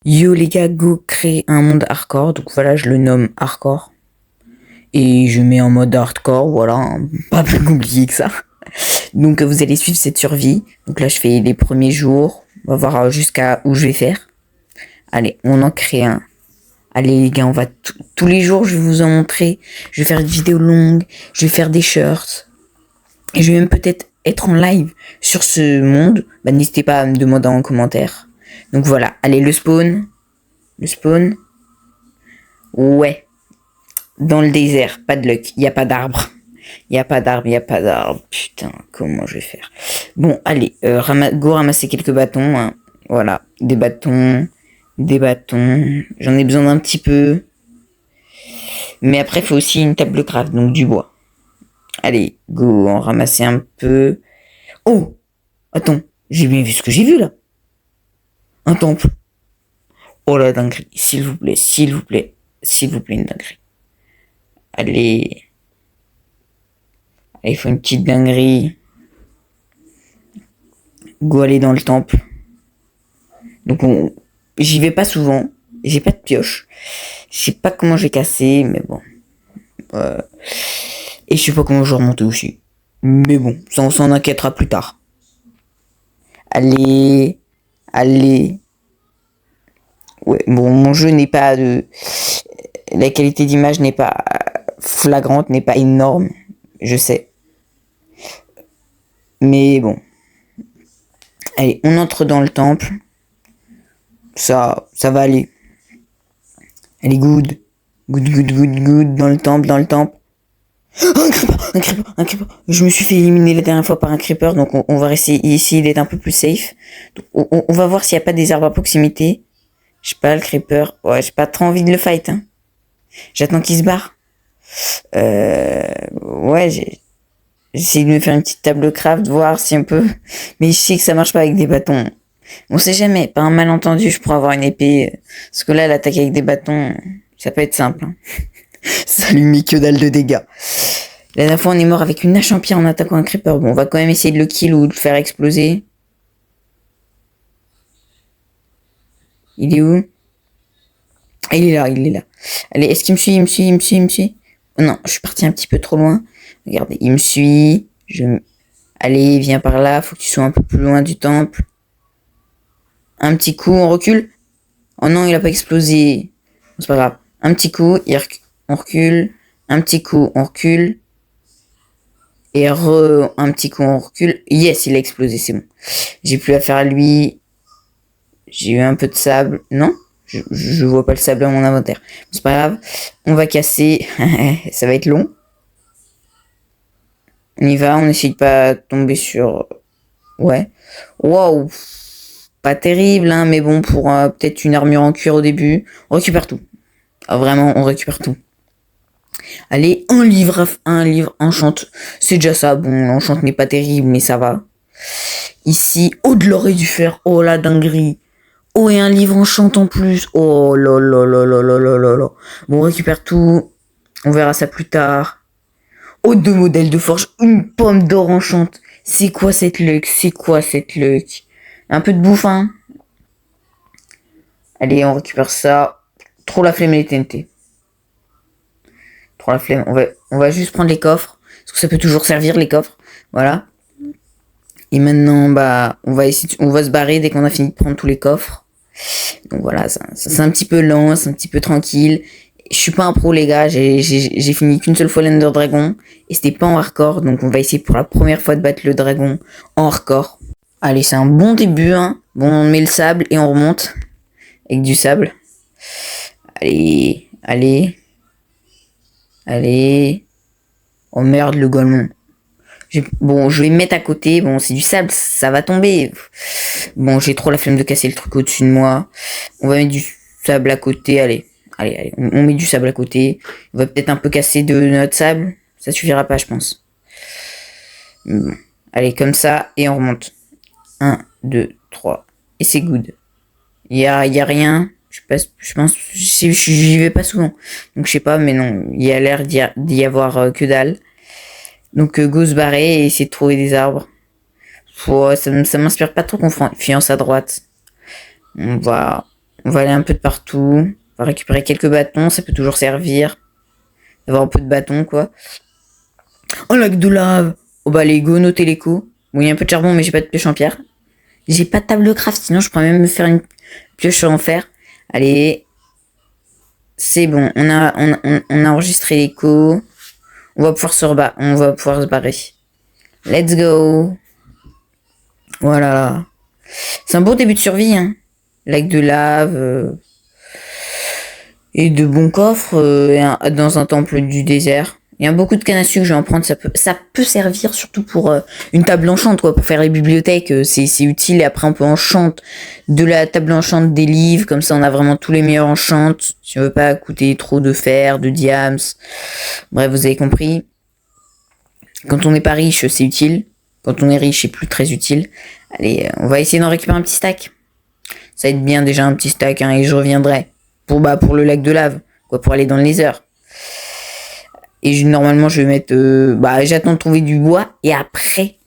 Yo les gars, go créer un monde hardcore. Donc voilà, je le nomme hardcore. Et je mets en mode hardcore, voilà, hein, pas plus compliqué que ça. Donc vous allez suivre cette survie. Donc là, je fais les premiers jours. On va voir jusqu'à où je vais faire. Allez, on en crée un. Allez les gars, on va tous les jours, je vais vous en montrer. Je vais faire une vidéo longue. Je vais faire des shirts. Et je vais même peut-être être en live sur ce monde. Bah n'hésitez pas à me demander en commentaire. Donc voilà, allez le spawn. Le spawn. Ouais. Dans le désert, pas de luck, y a pas d'arbre. Y a pas d'arbre, y a pas d'arbre. Putain, comment je vais faire? Bon, allez, go ramasser quelques bâtons. Hein. Voilà, des bâtons, des bâtons. J'en ai besoin d'un petit peu. Mais après, il faut aussi une table craft, donc du bois. Allez, go, en ramasser un peu. Oh, attends, j'ai bien vu ce que j'ai vu là. Un temple. Oh la dinguerie, s'il vous plaît, s'il vous plaît, s'il vous plaît, une dinguerie. Allez. Il faut une petite dinguerie. Go aller dans le temple. Donc j'y vais pas souvent. J'ai pas de pioche. Je sais pas comment je vais casser, mais bon. Et je sais pas comment je vais remonter aussi. Mais bon, ça on s'en inquiétera plus tard. Allez. Allez. Ouais, bon, mon jeu n'est pas de... La qualité d'image n'est pas flagrante, n'est pas énorme. Je sais. Mais bon. Allez, on entre dans le temple. Ça va aller. Allez, good. Good, good, good, good. Dans le temple, dans le temple. Oh, un creeper, un creeper, un creeper. Je me suis fait éliminer la dernière fois par un creeper, donc on va essayer d'être un peu plus safe. On va voir s'il n'y a pas des arbres à proximité. Je sais pas, le creeper. Ouais, j'ai pas trop envie de le fight, hein. J'attends qu'il se barre. Ouais, j'essaie de me faire une petite table craft, voir si on peut. Mais je sais que ça marche pas avec des bâtons. On sait jamais, par un malentendu, je pourrais avoir une épée. Parce que là, l'attaque avec des bâtons, ça peut être simple. Hein. Ça lui met que dalle de dégâts. La dernière fois, on est mort avec une hache en pierre en attaquant un creeper. Bon, on va quand même essayer de le kill ou de le faire exploser. Il est où? Ah, il est là, il est là. Allez, est-ce qu'il me suit, il me suit, il me suit, il me suit? Oh non, je suis parti un petit peu trop loin. Regardez, il me suit. Allez, viens par là, faut que tu sois un peu plus loin du temple. Un petit coup, on recule. Oh non, il a pas explosé. C'est pas grave. Un petit coup, on recule. Un petit coup, on recule. Et un petit coup, on recule. Yes, il a explosé, c'est bon. J'ai plus affaire à lui. J'ai eu un peu de sable. Non, je vois pas le sable dans mon inventaire. C'est pas grave. On va casser. Ça va être long. On y va, on essaye de pas tomber sur... Ouais. Waouh. Pas terrible, hein, mais bon, pour peut-être une armure en cuir au début. On récupère tout. Ah, vraiment, on récupère tout. Allez, un livre enchante. C'est déjà ça. Bon, l'enchante n'est pas terrible, mais ça va. Ici, oh, de l'or et du fer. Oh, la dinguerie. Oh, et un livre enchante en plus. Oh, là, là, là, là, là, là, là, là. Bon, on récupère tout. On verra ça plus tard. Oh, deux modèles de forge. Une pomme d'or enchante. C'est quoi cette luck? C'est quoi cette luck? Un peu de bouffe, hein. Allez, on récupère ça. Trop la flemme et les TNT. Trop la flemme. On va juste prendre les coffres. Parce que ça peut toujours servir, les coffres. Voilà. Et maintenant, bah, on va se barrer dès qu'on a fini de prendre tous les coffres. Donc voilà, c'est un petit peu lent, c'est un petit peu tranquille. Je suis pas un pro, les gars. J'ai fini qu'une seule fois l'Ender Dragon. Et c'était pas en hardcore. Donc on va essayer pour la première fois de battre le dragon en hardcore. Allez, c'est un bon début, hein. Bon, on met le sable et on remonte. Avec du sable. Allez, allez. Allez. Oh merde, le golemon. Bon, je vais me mettre à côté. Bon, c'est du sable, ça va tomber. Bon, j'ai trop la flemme de casser le truc au-dessus de moi. On va mettre du sable à côté. Allez, allez, allez. On met du sable à côté. On va peut-être un peu casser de notre sable. Ça suffira pas, je pense. Bon. Allez, comme ça, et on remonte. 1, 2, 3. Et c'est good. Y a rien. Je pense, j'y vais pas souvent. Donc je sais pas, mais non, il y a l'air d'y avoir que dalle. Donc go se barrer et essayer de trouver des arbres. Ça m'inspire pas trop confiance à droite. On va On va aller un peu de partout. On va récupérer quelques bâtons, ça peut toujours servir. D'avoir un peu de bâtons, quoi. Oh, lac de lave. Oh bah les go, notez les coups. Bon, il y a un peu de charbon, mais j'ai pas de pioche en pierre. J'ai pas de table de craft, sinon je pourrais même me faire une pioche en fer. Allez. C'est bon, on a enregistré l'écho. On va pouvoir se barrer. Let's go. Voilà. C'est un beau début de survie, hein. Lac de lave. Et de bons coffres dans un temple du désert. Il y a beaucoup de canne à sucre, je vais en prendre, ça peut servir surtout pour une table enchante, quoi, pour faire les bibliothèques, c'est utile, et après on peut enchante de la table enchante des livres, comme ça on a vraiment tous les meilleurs enchantes, si on veut pas coûter trop de fer, de diams, bref, vous avez compris. Quand on n'est pas riche, c'est utile, quand on est riche, c'est plus très utile. Allez, on va essayer d'en récupérer un petit stack. Ça va être bien déjà un petit stack, hein, et je reviendrai pour le lac de lave, quoi, pour aller dans le nether. Et normalement, je vais mettre... j'attends de trouver du bois. Et après,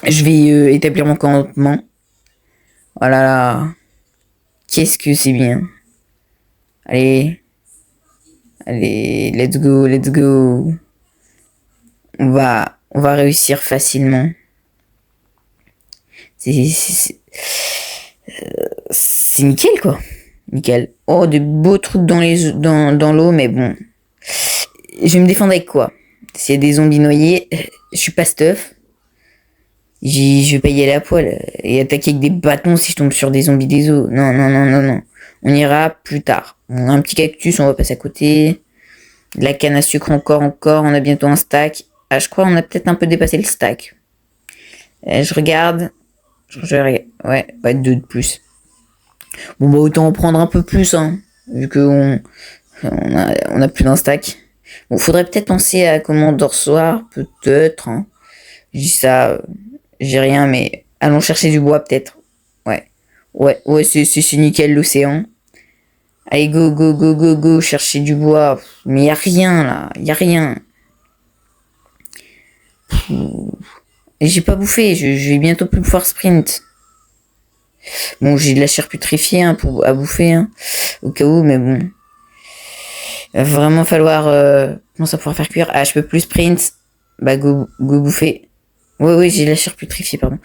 je vais établir mon campement. Voilà là. Qu'est-ce que c'est bien. Allez. Allez, let's go, let's go. On va réussir facilement. C'est nickel, quoi. Nickel. Oh, de beaux trucs dans l'eau, mais bon... Je vais me défendre avec quoi? S'il y a des zombies noyés, je suis pas stuff. Je vais pas y aller à poil et attaquer avec des bâtons si je tombe sur des zombies des eaux. Non, non, non, non, non. On ira plus tard. On a un petit cactus, on va passer à côté. De la canne à sucre encore. On a bientôt un stack. Ah, je crois qu'on a peut-être un peu dépassé le stack. Je regarde. Ouais, 2 de plus. Bon, bah, autant en prendre un peu plus, hein. Vu qu'on a plus d'un stack. Bon, faudrait peut-être penser à comment dorsoir, peut-être. Hein. Je dis ça, j'ai rien, mais allons chercher du bois, peut-être. Ouais, c'est nickel l'océan. Allez, go, go, go, go, go, chercher du bois. Mais y a rien, là, y a rien. Et j'ai pas bouffé, je vais bientôt plus pouvoir sprint. Bon, j'ai de la chair putréfiée hein, à bouffer, hein, au cas où, mais bon. Il va vraiment falloir... comment ça pouvoir faire cuire? Ah, je peux plus sprint. Bah, go bouffer. Oui, j'ai de la chair putréfiée, pardon.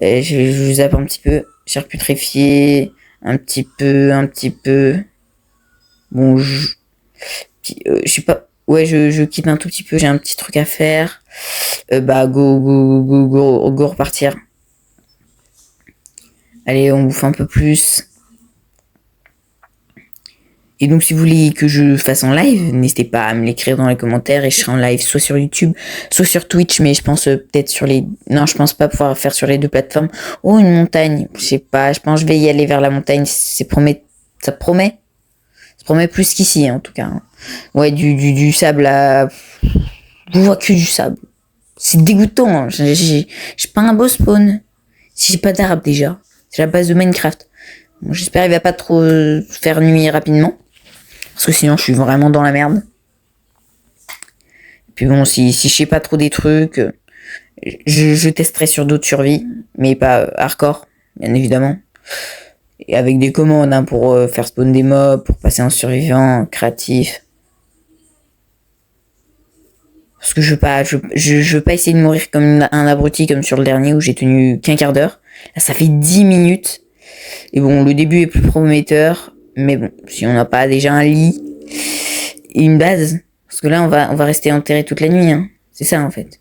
Je zappe un petit peu. Chair putréfiée. Un petit peu. Bon, je sais pas... Ouais, je quitte un tout petit peu. J'ai un petit truc à faire. Go repartir. Allez, on bouffe un peu plus. Et donc, si vous voulez que je fasse en live, n'hésitez pas à me l'écrire dans les commentaires et je serai en live soit sur YouTube, soit sur Twitch, mais je pense peut-être sur les... Non, je pense pas pouvoir faire sur les deux plateformes. Oh, une montagne. Je sais pas, je pense que je vais y aller vers la montagne. Ça promet. Ça promet plus qu'ici, en tout cas. Ouais, du sable à... Je vois que du sable. C'est dégoûtant. J'ai pas un beau spawn. Si j'ai pas d'arbre déjà. C'est la base de Minecraft. Bon, j'espère qu'il va pas trop faire nuit rapidement. Parce que sinon, je suis vraiment dans la merde. Et puis bon, si je sais pas trop des trucs, je testerai sur d'autres survies, mais pas hardcore, bien évidemment. Et avec des commandes hein, pour faire spawn des mobs, pour passer en survivant, créatif. Parce que je veux pas essayer de mourir comme un abruti comme sur le dernier où j'ai tenu qu'un quart d'heure. Là, ça fait 10 minutes. Et bon, le début est plus prometteur. Mais bon, si on n'a pas déjà un lit et une base, parce que là on va rester enterré toute la nuit, hein. C'est ça en fait.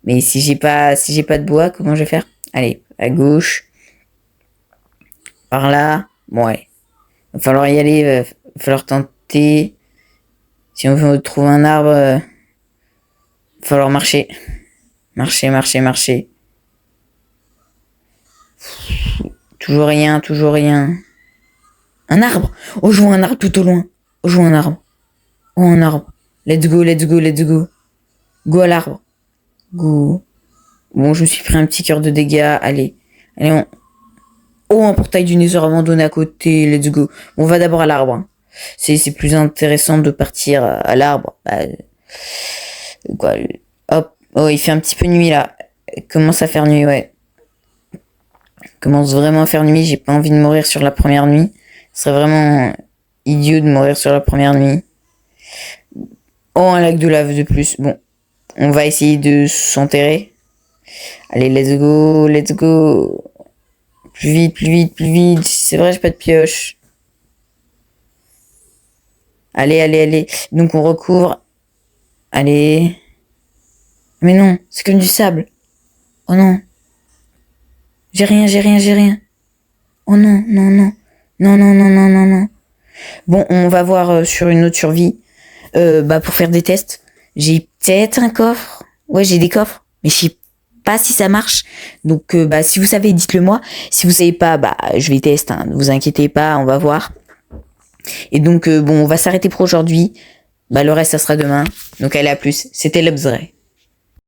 Mais si j'ai pas de bois, comment je vais faire? Allez, à gauche, par là, bon ouais. Va falloir y aller, va falloir tenter. Si on veut trouver un arbre, va falloir marcher. Marcher. Toujours rien. Un arbre. Oh, je vois un arbre tout au loin. Oh, un arbre. Let's go. Go à l'arbre. Go. Bon, je me suis pris un petit cœur de dégâts. Allez, Oh, un portail du Nether abandonné à côté. Let's go. On va d'abord à l'arbre. Hein. C'est plus intéressant de partir à l'arbre. Hop. Oh, il fait un petit peu nuit là. Il commence à faire nuit, ouais. commence vraiment à faire nuit. J'ai pas envie de mourir sur la première nuit. Ce serait vraiment idiot de mourir sur la première nuit. Oh, un lac de lave de plus. Bon, on va essayer de s'enterrer. Allez, let's go, let's go. Plus vite, plus vite, plus vite. C'est vrai, j'ai pas de pioche. Allez, allez, allez. Donc on recouvre. Allez. Mais non, c'est comme du sable. Oh non. J'ai rien, j'ai rien, j'ai rien. Oh non, non, non. Non, non, non, non, non, non. Bon, on va voir sur une autre survie. Pour faire des tests. J'ai peut-être un coffre. Ouais, j'ai des coffres. Mais je sais pas si ça marche. Donc, si vous savez, dites-le moi. Si vous savez pas, je vais tester. Hein. Ne vous inquiétez pas, on va voir. Et donc, on va s'arrêter pour aujourd'hui. Le reste, ça sera demain. Donc, allez, à plus. C'était l'Obsray.